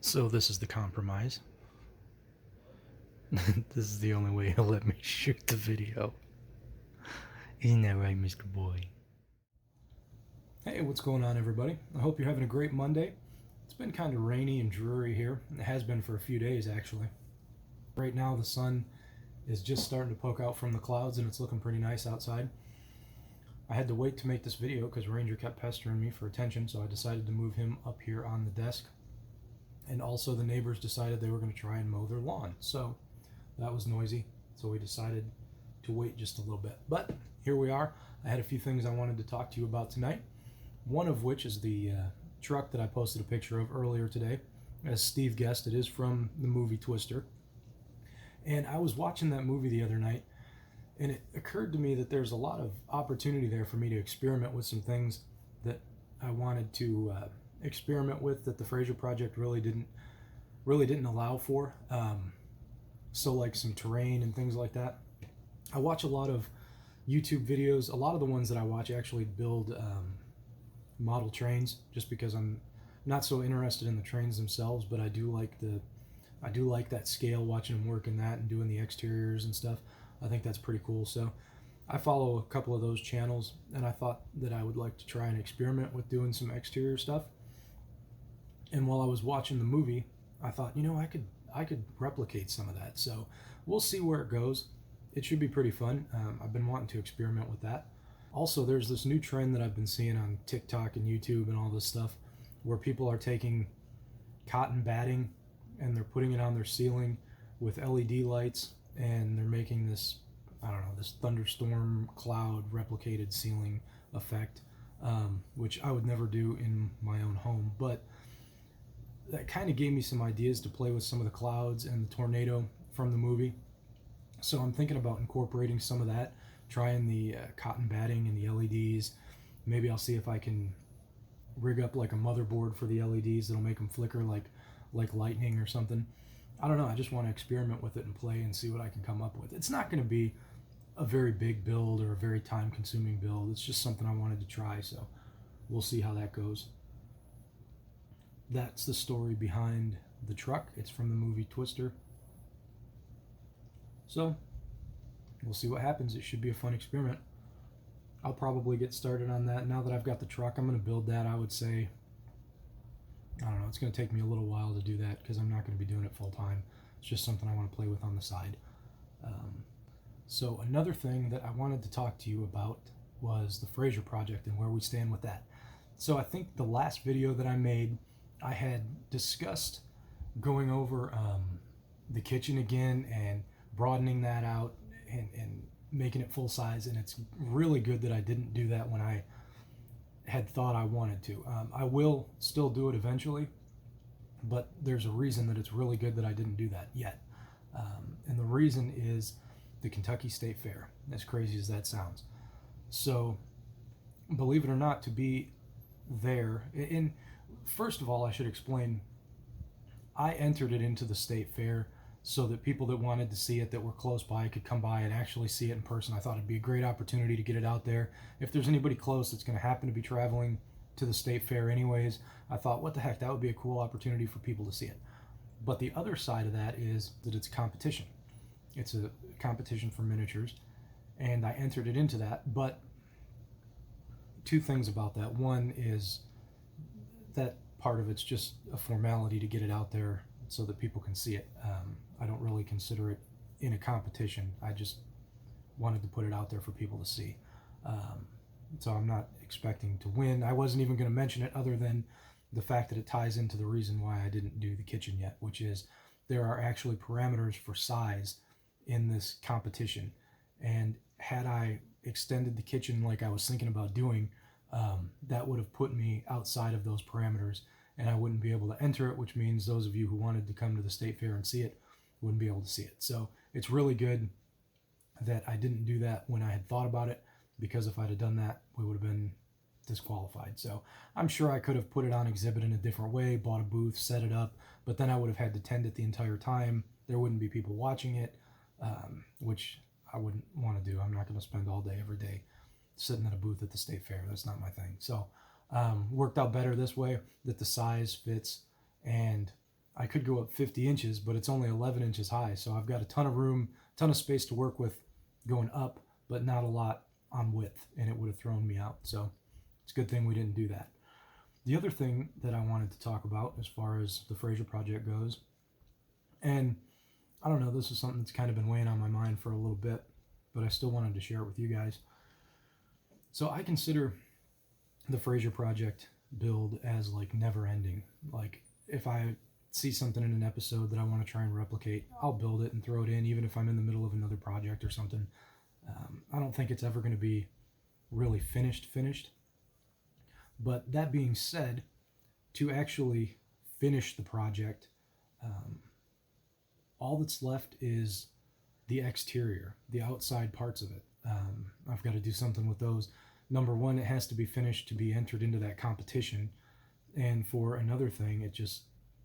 So this is the compromise. This is the only way he'll let me shoot the video. Isn't that right, Mr. Boy? Hey, what's going on, everybody? I hope you're having a great Monday. It's been kind of rainy and dreary here. It has been for a few days, actually. Right now, the sun is just starting to poke out from the clouds, and it's looking pretty nice outside. I had to wait to make this video because Ranger kept pestering me for attention, so I decided to move him up here on the desk. And also, the neighbors decided they were going to try and mow their lawn, so that was noisy. So we decided to wait just a little bit. But here we are. I had a few things I wanted to talk to you about tonight. One of which is the truck that I posted a picture of earlier today. As Steve guessed, it is from the movie Twister. And I was watching that movie the other night, and it occurred to me that there's a lot of opportunity there for me to experiment with some things that I wanted to experiment with that the Frasier Project really didn't allow for. So like some terrain and things like that. I watch a lot of YouTube videos. A lot of the ones that I watch actually build model trains, just because I'm not so interested in the trains themselves, but I do like that scale, watching them work in that and doing the exteriors and stuff. I think that's pretty cool. So I follow a couple of those channels, and I thought that I would like to try and experiment with doing some exterior stuff. And while I was watching the movie, I thought, I could replicate some of that. So we'll see where it goes. It should be pretty fun. I've been wanting to experiment with that. Also, there's this new trend that I've been seeing on TikTok and YouTube and all this stuff, where people are taking cotton batting and they're putting it on their ceiling with LED lights, and they're making this, this thunderstorm cloud replicated ceiling effect, which I would never do in my own home. But that kind of gave me some ideas to play with some of the clouds and the tornado from the movie. So I'm thinking about incorporating some of that, trying the cotton batting and the LEDs. Maybe I'll see if I can rig up like a motherboard for the LEDs that'll make them flicker like lightning or something. I don't know. I just want to experiment with it and play and see what I can come up with. It's not going to be a very big build or a very time-consuming build. It's just something I wanted to try, so we'll see how that goes. That's the story behind the truck. It's from the movie Twister. So we'll see what happens. It should be a fun experiment. I'll probably get started on that. Now that I've got the truck, I'm going to build that. I would say, I don't know, it's going to take me a little while to do that because I'm not going to be doing it full time. It's just something I want to play with on the side. So another thing that I wanted to talk to you about was the Frasier Project and where we stand with that. So I think the last video that I made, I had discussed going over the kitchen again and broadening that out and making it full size, and it's really good that I didn't do that when I had thought I wanted to. I will still do it eventually, but there's a reason that it's really good that I didn't do that yet. And the reason is the Kentucky State Fair, as crazy as that sounds. So believe it or not, to be there, and first of all, I should explain, I entered it into the state fair so that people that wanted to see it that were close by could come by and actually see it in person. I thought it'd be a great opportunity to get it out there. If there's anybody close that's going to happen to be traveling to the state fair anyways, I thought, what the heck, that would be a cool opportunity for people to see it. But the other side of that is that it's a competition. It's a competition for miniatures, and I entered it into that. But two things about that. One is that part of it's just a formality to get it out there so that people can see it. I don't really consider it in a competition. I just wanted to put it out there for people to see. So I'm not expecting to win. I wasn't even going to mention it, other than the fact that it ties into the reason why I didn't do the kitchen yet, which is there are actually parameters for size in this competition. And had I extended the kitchen like I was thinking about doing, that would have put me outside of those parameters, and I wouldn't be able to enter it, which means those of you who wanted to come to the state fair and see it wouldn't be able to see it. So it's really good that I didn't do that when I had thought about it, because if I'd have done that, we would have been disqualified. So I'm sure I could have put it on exhibit in a different way, bought a booth, set it up, but then I would have had to tend it the entire time. There wouldn't be people watching it, which I wouldn't want to do. I'm not going to spend all day, every day, sitting at a booth at the state fair. That's not my thing. So worked out better this way, that the size fits, and I could go up 50 inches, but it's only 11 inches high. So I've got a ton of room, ton of space to work with going up, but not a lot on width, and it would have thrown me out. So it's a good thing we didn't do that. The other thing that I wanted to talk about as far as the Frasier Project goes, and I don't know, this is something that's kind of been weighing on my mind for a little bit, but I still wanted to share it with you guys. So I consider the Frasier Project build as like never ending. Like if I see something in an episode that I want to try and replicate, I'll build it and throw it in, even if I'm in the middle of another project or something. I don't think it's ever going to be really finished. But that being said, to actually finish the project, all that's left is the exterior, the outside parts of it. I've got to do something with those. Number one, it has to be finished to be entered into that competition. And for another thing, it just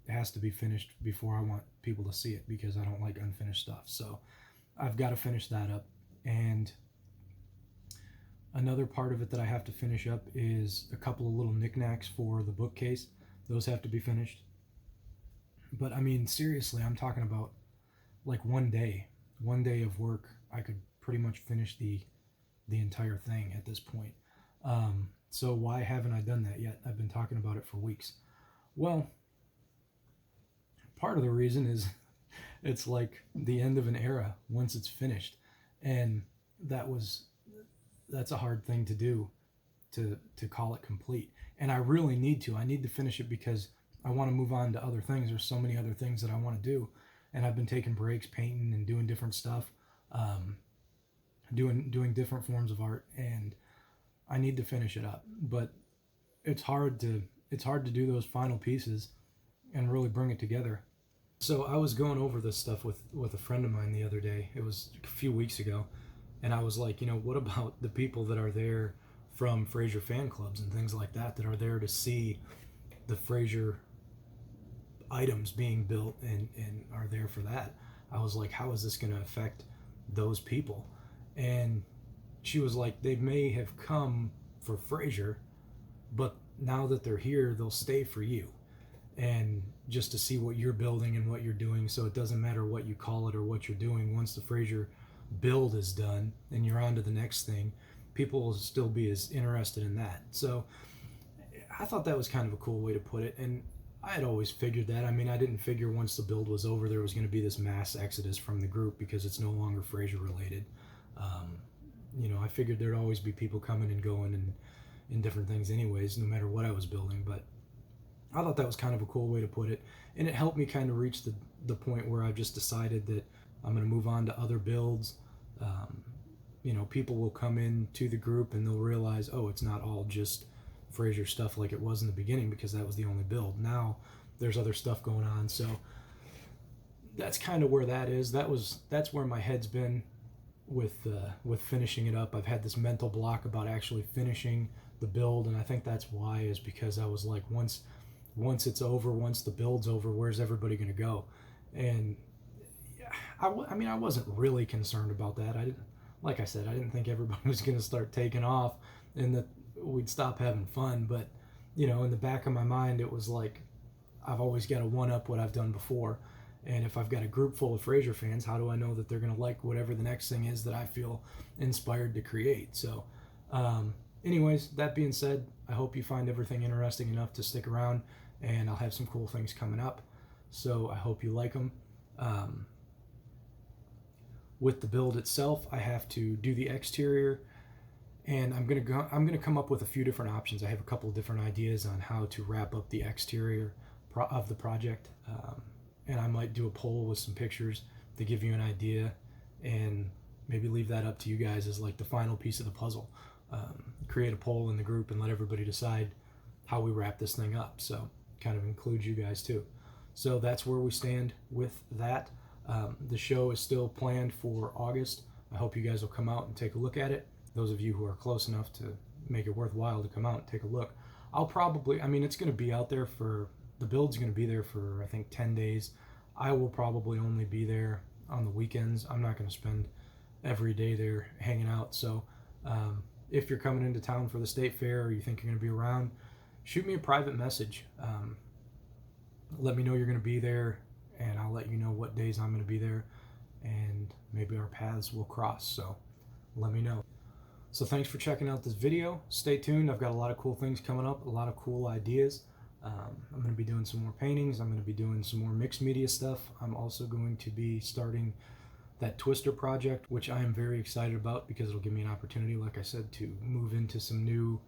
has to be finished before I want people to see it, because I don't like unfinished stuff. So I've got to finish that up. And another part of it that I have to finish up is a couple of little knickknacks for the bookcase. Those have to be finished. But I mean, seriously, I'm talking about like one day of work. I could pretty much finish the entire thing at this point. So why haven't I done that yet? I've been talking about it for weeks. Well, part of the reason is it's like the end of an era once it's finished. And that's a hard thing to do, to call it complete. And I really need to. I need to finish it because I want to move on to other things. There's so many other things that I want to do. And I've been taking breaks, painting and doing different stuff, doing different forms of art, and I need to finish it up. But it's hard to do those final pieces and really bring it together. So I was going over this stuff with a friend of mine the other day. It was a few weeks ago, and I was like, what about the people that are there from Frasier fan clubs and things like that are there to see the Frasier items being built and are there for that? I was like, how is this going to affect those people? And she was like, they may have come for Frasier, but now that they're here, they'll stay for you, and just to see what you're building and what you're doing. So it doesn't matter what you call it or what you're doing. Once the Frasier build is done and you're on to the next thing, people will still be as interested in that. So I thought that was kind of a cool way to put it, and I had always figured that. I mean, I didn't figure once the build was over there was going to be this mass exodus from the group because it's no longer Frasier related. I figured there'd always be people coming and going and in different things anyways, no matter what I was building. But I thought that was kind of a cool way to put it, and it helped me kind of reach the point where I've just decided that I'm going to move on to other builds. People will come in to the group and they'll realize, oh, it's not all just Frasier stuff like it was in the beginning, because that was the only build. Now there's other stuff going on. So that's kind of where that is. That's where my head's been with finishing it up. I've had this mental block about actually finishing the build, and I think that's why, is because I was like, once it's over, once the build's over, where's everybody going to go? And I wasn't really concerned about that. Like I said, I didn't think everybody was going to start taking off and that we'd stop having fun. But in the back of my mind, it was like, I've always got to one up what I've done before. And if I've got a group full of Frasier fans, how do I know that they're going to like whatever the next thing is that I feel inspired to create? So anyways, that being said, I hope you find everything interesting enough to stick around, and I'll have some cool things coming up. So I hope you like them. With the build itself, I have to do the exterior, and I'm gonna come up with a few different options. I have a couple of different ideas on how to wrap up the exterior of the project. And I might do a poll with some pictures to give you an idea, and maybe leave that up to you guys as like the final piece of the puzzle. Create a poll in the group and let everybody decide how we wrap this thing up. So kind of includes you guys too. So that's where we stand with that. The show is still planned for August. I hope you guys will come out and take a look at it. Those of you who are close enough to make it worthwhile to come out and take a look. It's going to be out there the build's going to be there for, I think, 10 days. I will probably only be there on the weekends. I'm not going to spend every day there hanging out. So if you're coming into town for the state fair, or you think you're going to be around, shoot me a private message. Let me know you're going to be there, and I'll let you know what days I'm going to be there, and maybe our paths will cross. So let me know. So thanks for checking out this video. Stay tuned. I've got a lot of cool things coming up, a lot of cool ideas. I'm going to be doing some more paintings. I'm going to be doing some more mixed media stuff. I'm also going to be starting that Twister project, which I am very excited about because it'll give me an opportunity, like I said, to move into some new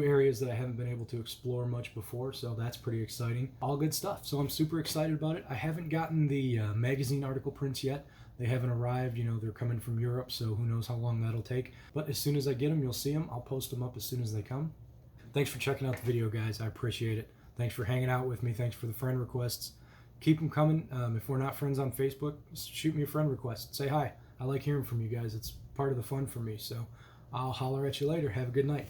areas that I haven't been able to explore much before. So that's pretty exciting. All good stuff. So I'm super excited about it. I haven't gotten the magazine article prints yet. They haven't arrived. You know, they're coming from Europe, so who knows how long that'll take. But as soon as I get them, you'll see them. I'll post them up as soon as they come. Thanks for checking out the video, guys. I appreciate it. Thanks for hanging out with me. Thanks for the friend requests. Keep them coming. If we're not friends on Facebook, shoot me a friend request. Say hi. I like hearing from you guys. It's part of the fun for me. So I'll holler at you later. Have a good night.